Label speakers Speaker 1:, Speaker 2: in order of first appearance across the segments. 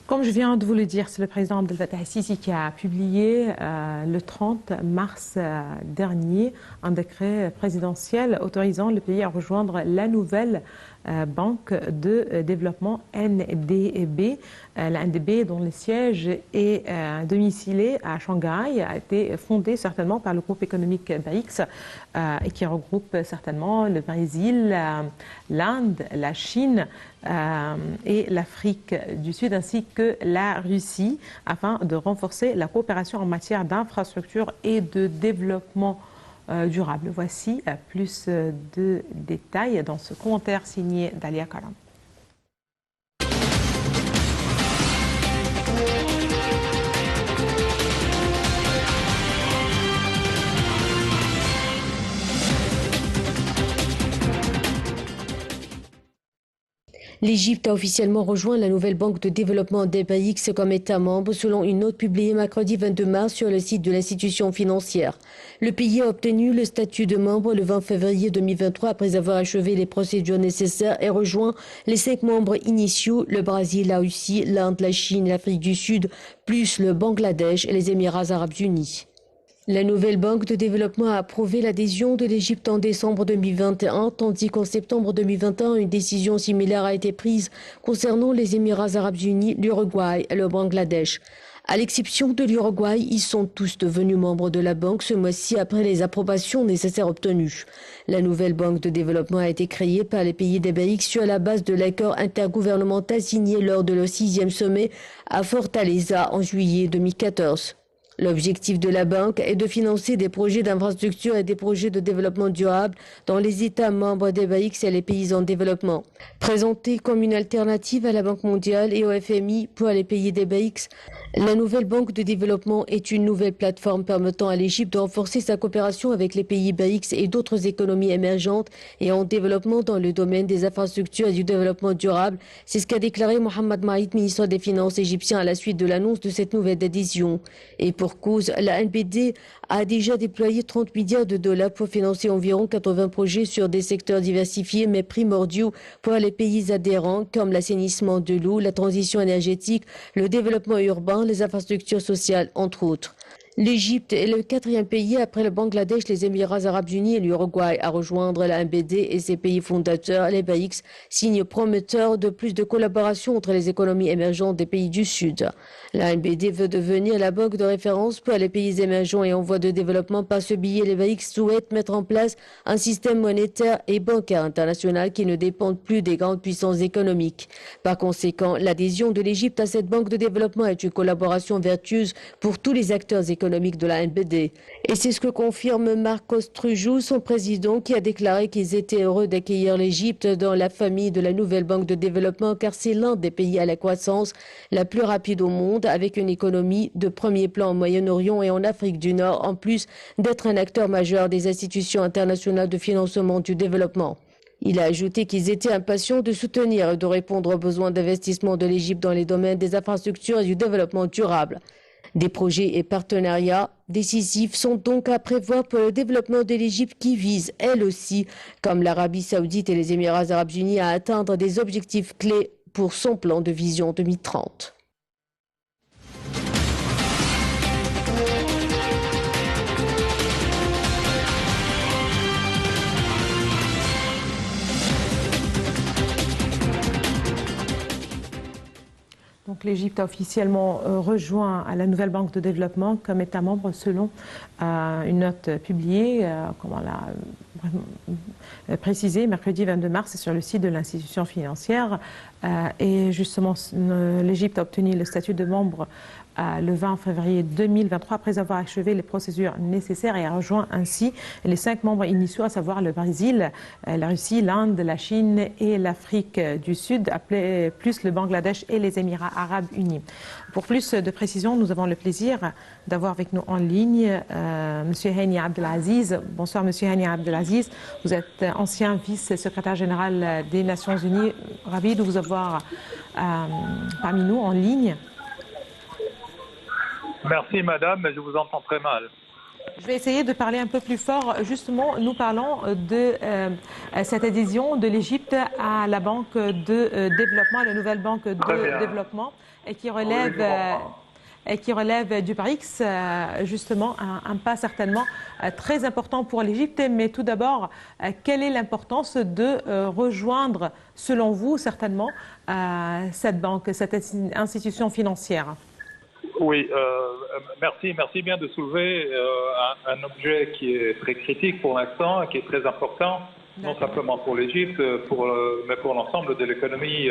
Speaker 1: Comme je viens de vous le dire, c'est le président Abdel Fattah el-Sisi qui a publié le 30 mars dernier un décret présidentiel autorisant le pays à rejoindre la nouvelle banque de développement NDB. La NDB, dont le siège est domicilé à Shanghai, a été fondée certainement par le groupe économique BRICS et qui regroupe certainement le Brésil, l'Inde, la Chine et l'Afrique du Sud, ainsi que la Russie, afin de renforcer la coopération en matière d'infrastructure et de développement durable. Voici plus de détails dans ce commentaire signé Dalia Karam.
Speaker 2: L'Égypte a officiellement rejoint la nouvelle banque de développement des BRICS comme État membre, selon une note publiée mercredi 22 mars sur le site de l'institution financière. Le pays a obtenu le statut de membre le 20 février 2023 après avoir achevé les procédures nécessaires et rejoint les 5 membres initiaux, le Brésil, la Russie, l'Inde, la Chine, l'Afrique du Sud, plus le Bangladesh et les Émirats arabes unis. La nouvelle banque de développement a approuvé l'adhésion de l'Égypte en décembre 2021, tandis qu'en septembre 2021, une décision similaire a été prise concernant les Émirats arabes unis, l'Uruguay et le Bangladesh. À l'exception de l'Uruguay, ils sont tous devenus membres de la banque ce mois-ci après les approbations nécessaires obtenues. La nouvelle banque de développement a été créée par les pays des BRICS sur la base de l'accord intergouvernemental signé lors de leur 6e sommet à Fortaleza en juillet 2014. L'objectif de la banque est de financer des projets d'infrastructure et des projets de développement durable dans les États membres des BRICS et les pays en développement. Présentée comme une alternative à la Banque mondiale et au FMI pour les pays des BRICS, la nouvelle banque de développement est une nouvelle plateforme permettant à l'Égypte de renforcer sa coopération avec les pays BRICS et d'autres économies émergentes et en développement dans le domaine des infrastructures et du développement durable. C'est ce qu'a déclaré Mohamed Maït, ministre des Finances égyptien, à la suite de l'annonce de cette nouvelle adhésion. Et pour cause, la NBD a déjà déployé 30 milliards de dollars pour financer environ 80 projets sur des secteurs diversifiés mais primordiaux pour les pays adhérents comme l'assainissement de l'eau, la transition énergétique, le développement urbain, les infrastructures sociales, entre autres. L'Égypte est le 4e pays après le Bangladesh, les Émirats arabes unis et l'Uruguay à rejoindre la NBD et ses pays fondateurs, les BRICS, signe prometteur de plus de collaboration entre les économies émergentes des pays du Sud. La NBD veut devenir la banque de référence pour les pays émergents et en voie de développement. Par ce billet, les BRICS souhaitent mettre en place un système monétaire et bancaire international qui ne dépendent plus des grandes puissances économiques. Par conséquent, l'adhésion de l'Égypte à cette banque de développement est une collaboration vertueuse pour tous les acteurs économiques de la NBD. Et c'est ce que confirme Marcos Trujillo, son président, qui a déclaré qu'ils étaient heureux d'accueillir l'Égypte dans la famille de la nouvelle banque de développement car c'est l'un des pays à la croissance la plus rapide au monde avec une économie de premier plan au Moyen-Orient et en Afrique du Nord, en plus d'être un acteur majeur des institutions internationales de financement du développement. Il a ajouté qu'ils étaient impatients de soutenir et de répondre aux besoins d'investissement de l'Égypte dans les domaines des infrastructures et du développement durable. Des projets et partenariats décisifs sont donc à prévoir pour le développement de l'Égypte qui vise, elle aussi, comme l'Arabie saoudite et les Émirats arabes unis, à atteindre des objectifs clés pour son plan de vision 2030.
Speaker 1: Donc l'Égypte a officiellement rejoint la nouvelle banque de développement comme État membre selon une note publiée, comme on l'a précisé mercredi 22 mars sur le site de l'institution financière. Et justement, l'Égypte a obtenu le statut de membre le 20 février 2023 après avoir achevé les procédures nécessaires et a rejoint ainsi les 5 membres initiaux, à savoir le Brésil, la Russie, l'Inde, la Chine et l'Afrique du Sud, plus le Bangladesh et les Émirats arabes unis. Pour plus de précisions, nous avons le plaisir d'avoir avec nous en ligne M. Hani Abdelaziz. Bonsoir M. Hani Abdelaziz. Vous êtes ancien vice-secrétaire général des Nations Unies. Ravi de vous avoir parmi nous en ligne.
Speaker 3: Merci madame, mais je vous entends très mal.
Speaker 1: Je vais essayer de parler un peu plus fort. Justement, nous parlons de cette adhésion de l'Égypte à la Banque de développement, à la nouvelle Banque de développement, et qui relève, du BRICS, justement, un pas certainement très important pour l'Égypte. Mais tout d'abord, quelle est l'importance de rejoindre, selon vous, certainement, cette banque, cette institution financière?
Speaker 3: Oui, merci bien de soulever un objet qui est très critique pour l'instant et qui est très important, non simplement pour l'Égypte, mais pour l'ensemble de l'économie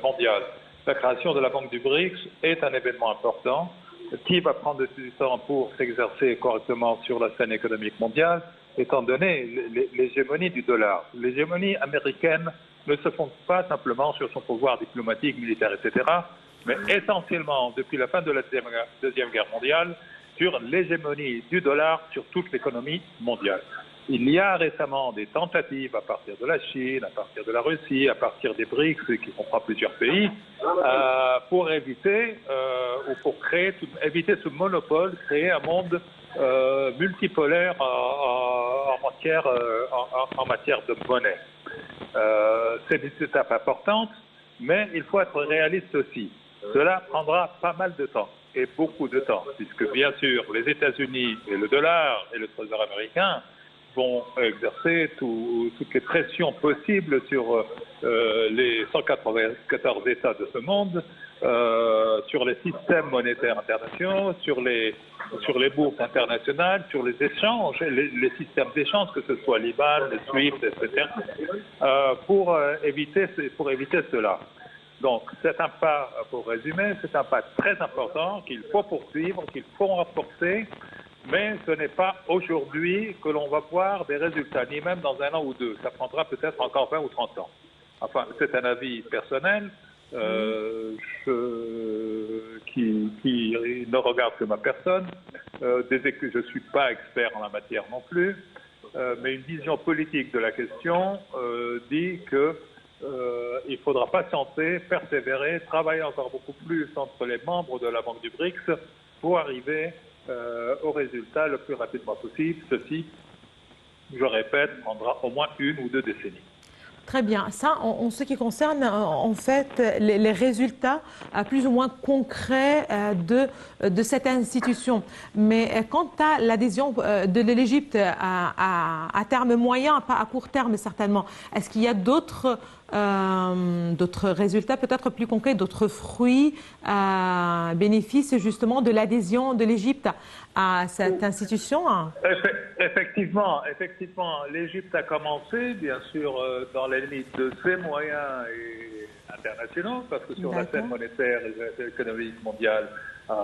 Speaker 3: mondiale. La création de la Banque du BRICS est un événement important qui va prendre du temps pour s'exercer correctement sur la scène économique mondiale, étant donné l'hégémonie du dollar. L'hégémonie américaine ne se fonde pas simplement sur son pouvoir diplomatique, militaire, etc., mais essentiellement, depuis la fin de la Deuxième Guerre mondiale, sur l'hégémonie du dollar sur toute l'économie mondiale. Il y a récemment des tentatives à partir de la Chine, à partir de la Russie, à partir des BRICS, qui comprend plusieurs pays, pour éviter ou pour éviter ce monopole, créer un monde multipolaire en matière de monnaie. C'est une étape importante, mais il faut être réaliste aussi. Cela prendra pas mal de temps, et beaucoup de temps, puisque bien sûr les États-Unis et le dollar et le Trésor américain vont exercer toutes les pressions possibles sur les 194 États de ce monde, sur les systèmes monétaires internationaux, sur les bourses internationales, sur les échanges, les systèmes d'échange, que ce soit l'IBAN, le SWIFT, etc., pour éviter cela. Donc, c'est un pas, pour résumer, c'est un pas très important qu'il faut poursuivre, qu'il faut renforcer, mais ce n'est pas aujourd'hui que l'on va voir des résultats, ni même dans un an ou deux. Ça prendra peut-être encore 20 ou 30 ans. Enfin, c'est un avis personnel qui ne regarde que ma personne. Je ne suis pas expert en la matière non plus, mais une vision politique de la question dit que il faudra patienter, persévérer, travailler encore beaucoup plus entre les membres de la Banque du BRICS pour arriver au résultat le plus rapidement possible. Ceci, je répète, prendra au moins 1 ou 2 décennies.
Speaker 1: Très bien. Ça, en ce qui concerne en fait les résultats plus ou moins concrets de cette institution. Mais quant à l'adhésion de l'Égypte à terme moyen, pas à court terme certainement, est-ce qu'il y a d'autres résultats peut-être plus concrets, d'autres fruits, bénéfices justement de l'adhésion de l'Égypte à cette institution?
Speaker 3: Effectivement, l'Égypte a commencé, bien sûr, dans les limites de ses moyens internationaux, parce que sur la scène monétaire et économique mondiale,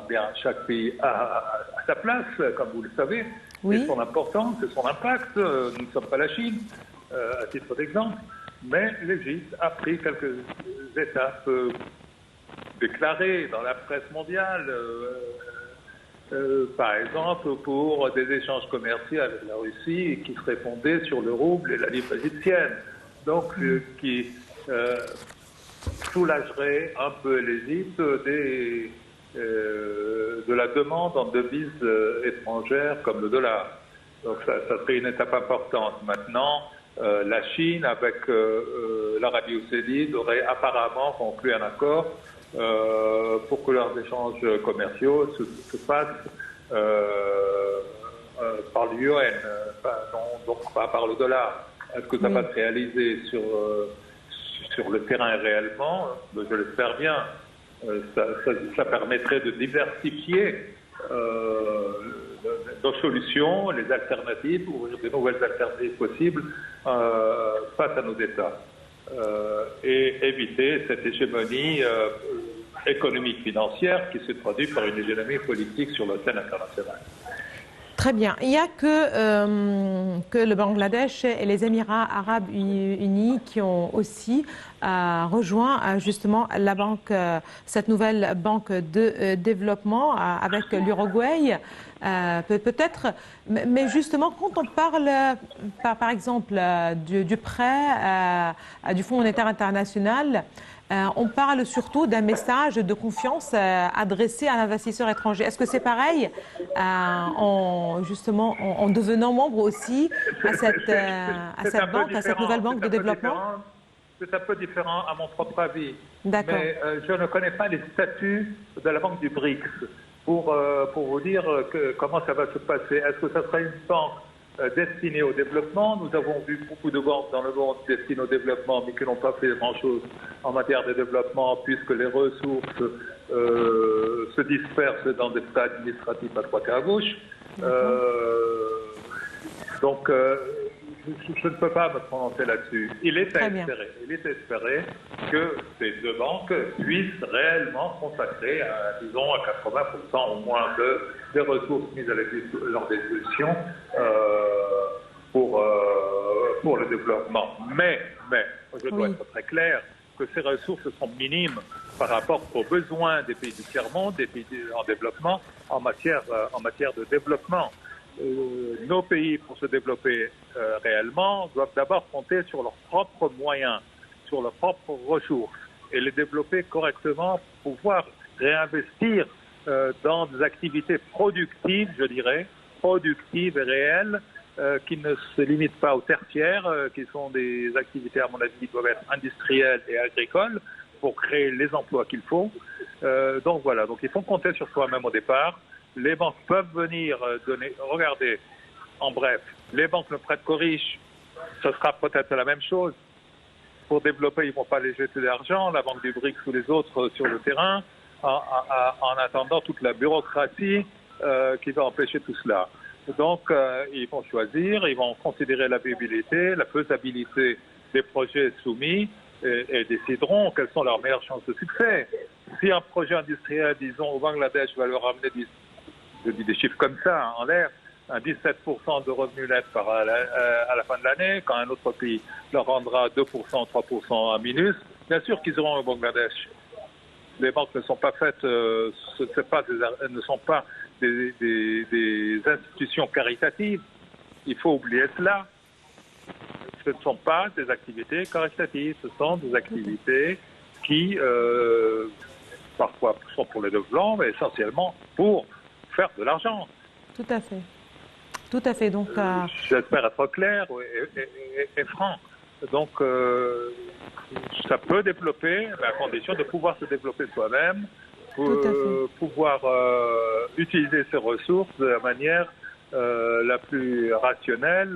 Speaker 3: bien, chaque pays a sa place, comme vous le savez, et son importance et son impact. Nous ne sommes pas la Chine, à titre d'exemple, mais l'Égypte a pris quelques étapes déclarées dans la presse mondiale, par exemple pour des échanges commerciaux avec la Russie qui seraient fondés sur le rouble et la livre égyptienne, donc qui soulagerait un peu l'Égypte de la demande en devises étrangères comme le dollar. Donc ça serait une étape importante. Maintenant, la Chine avec l'Arabie saoudite aurait apparemment conclu un accord pour que leurs échanges commerciaux se fassent par l'UN, donc pas par le dollar. Est-ce que ça va se réaliser sur le terrain réellement? Je l'espère bien. Ça permettrait de diversifier nos solutions, les alternatives, ouvrir de nouvelles alternatives possibles face à nos États. Et éviter cette hégémonie économique financière qui se traduit par une hégémonie politique sur la scène internationale.
Speaker 1: Très bien. Il n'y a que le Bangladesh et les Émirats arabes unis qui ont aussi rejoint justement la banque, cette nouvelle banque de développement avec l'Uruguay. Peut-être, mais justement, quand on parle, par exemple, du prêt du Fonds monétaire international, on parle surtout d'un message de confiance adressé à l'investisseur étranger. Est-ce que c'est pareil justement en devenant membre aussi à cette banque, à cette nouvelle banque de développement?
Speaker 3: C'est un peu différent à mon propre avis.
Speaker 1: D'accord.
Speaker 3: Mais je ne connais pas les statuts de la banque du BRICS pour vous dire comment ça va se passer. Est-ce que ça sera une banque destinée au développement? Nous avons vu beaucoup de banques dans le monde destinées au développement, mais qui n'ont pas fait grand-chose en matière de développement, puisque les ressources se dispersent dans des états administratifs à droite et à gauche. Donc, je ne peux pas me prononcer là-dessus. Il est espéré que ces deux banques puissent réellement consacrer, disons, à 80% au moins des ressources mises à leur disposition pour le développement. Mais, je dois être très clair que ces ressources sont minimes par rapport aux besoins des pays du tiers-monde, des pays en développement, en matière de développement. Nos pays, pour se développer réellement, doivent d'abord compter sur leurs propres moyens, sur leurs propres ressources, et les développer correctement pour pouvoir réinvestir dans des activités productives, je dirais, productives et réelles, qui ne se limitent pas au tertiaire, qui sont des activités, à mon avis, qui doivent être industrielles et agricoles pour créer les emplois qu'il faut. Donc voilà, donc il faut compter sur soi-même au départ. Les banques peuvent venir donner... Regardez, en bref, les banques ne prêtent qu'aux riches. Ce sera peut-être la même chose. Pour développer, ils ne vont pas les jeter d'argent, la Banque du BRICS ou les autres sur le terrain, en attendant toute la bureaucratie qui va empêcher tout cela. Donc, ils vont choisir, ils vont considérer la viabilité, la faisabilité des projets soumis et décideront quelles sont leurs meilleures chances de succès. Si un projet industriel, disons, au Bangladesh va leur amener je dis des chiffres comme ça, en l'air, un 17% de revenus nets à la fin de l'année, quand un autre pays leur rendra 2%, 3% en minus, bien sûr qu'ils iront au Bangladesh. Les banques ne sont pas faites, ne sont pas des institutions caritatives. Il faut oublier cela. Ce ne sont pas des activités caritatives, ce sont des activités qui, parfois, sont pour le développement, mais essentiellement pour faire de l'argent.
Speaker 1: Tout à fait. Tout à fait. Donc,
Speaker 3: j'espère être clair et franc. Donc, ça peut développer, mais à condition de pouvoir se développer soi-même, pour pouvoir utiliser ses ressources de la manière la plus rationnelle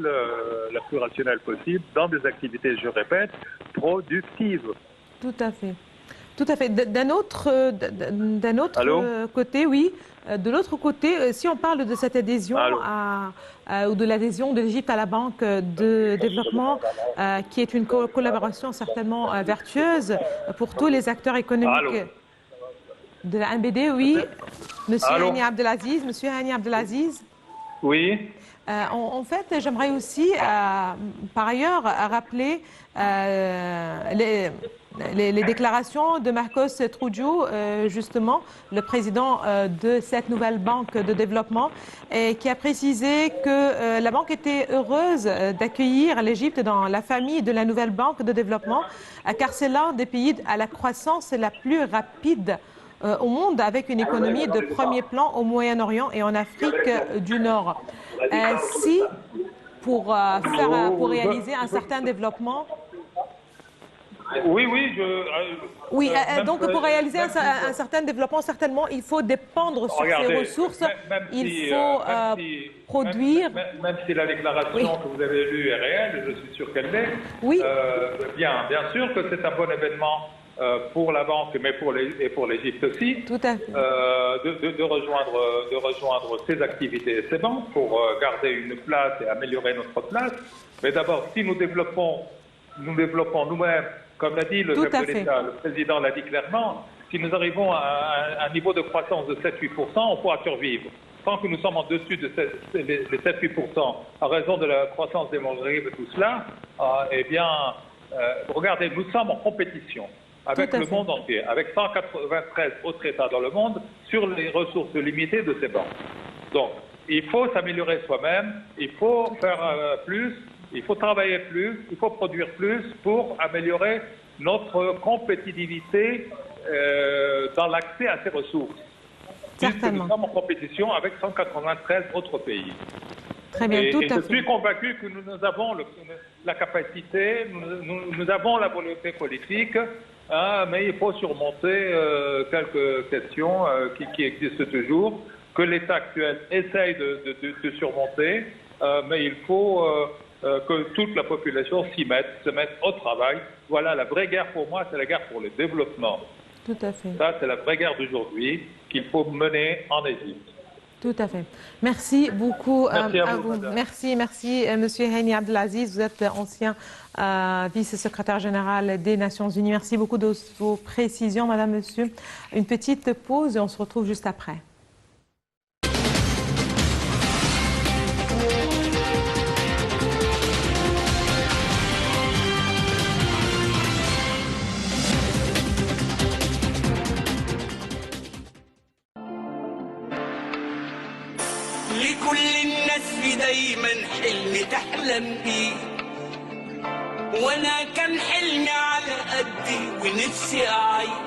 Speaker 3: possible, dans des activités, je répète, productives.
Speaker 1: Tout à fait. Tout à fait. D'un autre côté, oui. De l'autre côté, si on parle de cette adhésion ou de l'adhésion de l'Égypte à la Banque de développement, qui est une collaboration certainement vertueuse pour tous les acteurs économiques de la MBD, oui. Monsieur Hani Abdelaziz,
Speaker 3: Oui.
Speaker 1: En fait, j'aimerais aussi, par ailleurs, rappeler les déclarations de Marcos Trujillo, justement, le président de cette nouvelle banque de développement, et qui a précisé que la banque était heureuse d'accueillir l'Égypte dans la famille de la nouvelle banque de développement, car c'est l'un des pays à la croissance la plus rapide au monde, avec une économie de premier plan au Moyen-Orient et en Afrique du Nord. Si, pour réaliser un certain développement...
Speaker 3: Oui.
Speaker 1: Donc pour réaliser un certain développement, certainement, il faut dépendre sur ces ressources. Il faut produire...
Speaker 3: Même si la déclaration que vous avez lue est réelle, et je suis sûr qu'elle l'est, bien sûr que c'est un bon événement pour la banque, mais pour l'Égypte aussi,
Speaker 1: tout à fait.
Speaker 3: De rejoindre ces activités et ces banques pour garder une place et améliorer notre place. Mais d'abord, si nous développons nous-mêmes, comme l'a dit le chef de l'État, le président l'a dit clairement, si nous arrivons à un niveau de croissance de 7-8%, on pourra survivre. Tant que nous sommes en dessus de les 7-8%, en raison de la croissance démographique et tout cela, regardez, nous sommes en compétition avec le monde entier, avec 193 autres États dans le monde, sur les ressources limitées de ces banques. Donc, il faut s'améliorer soi-même, il faut faire plus, il faut travailler plus, il faut produire plus pour améliorer notre compétitivité dans l'accès à ces ressources.
Speaker 1: Certainement.
Speaker 3: Nous sommes en compétition avec 193 autres pays.
Speaker 1: Très bien, tout à fait.
Speaker 3: Je suis convaincu que nous avons la capacité, nous avons la volonté politique, hein, mais il faut surmonter quelques questions qui existent toujours, que l'État actuel essaye de surmonter, mais il faut que toute la population se mette au travail. Voilà, la vraie guerre pour moi, c'est la guerre pour le développement.
Speaker 1: Tout à fait.
Speaker 3: Ça, c'est la vraie guerre d'aujourd'hui qu'il faut mener en Égypte.
Speaker 1: Tout à fait. Merci beaucoup
Speaker 3: merci
Speaker 1: à vous. Merci, Monsieur Hani Abdelaziz. Vous êtes ancien vice-secrétaire général des Nations Unies. Merci beaucoup de vos précisions, Madame, Monsieur. Une petite pause et on se retrouve juste après.
Speaker 4: لكل الناس في دايما حلم تحلم بيه وانا كان حلمي على قدي ونفسي اعيش